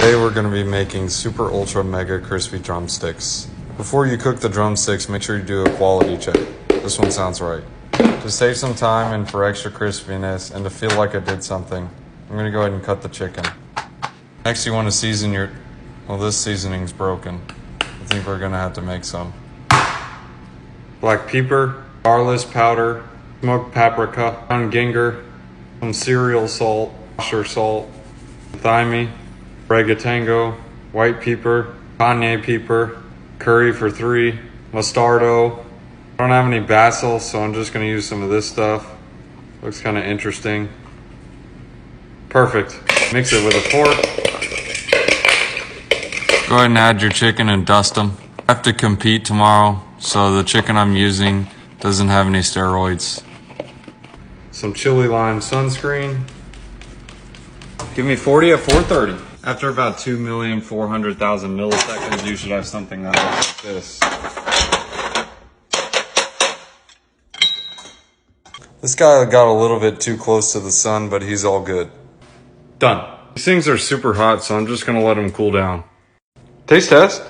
Today we're going to be making super ultra mega crispy drumsticks. Before you cook the drumsticks, make sure you do a quality check. This one sounds right. To save some time and for extra crispiness and to feel like I did something, I'm going to go ahead and cut the chicken. Next you want to season your... Well, this seasoning's broken. I think we're going to have to make some. Black pepper, garlic powder, smoked paprika, ground ginger, some cereal salt, kosher salt, thyme, regatango, white pepper, cayenne pepper, curry for 3, mustardo. I don't have any basil, so I'm just going to use some of this stuff. Looks kind of interesting. Perfect. Mix it with a fork. Go ahead and add your chicken and dust them. I have to compete tomorrow, so the chicken I'm using doesn't have any steroids. Some chili lime sunscreen. Give me 40 at 430. After about 2,400,000 milliseconds, you should have something that looks like this. This guy got a little bit too close to the sun, but he's all good. Done. These things are super hot, so I'm just gonna let them cool down. Taste test.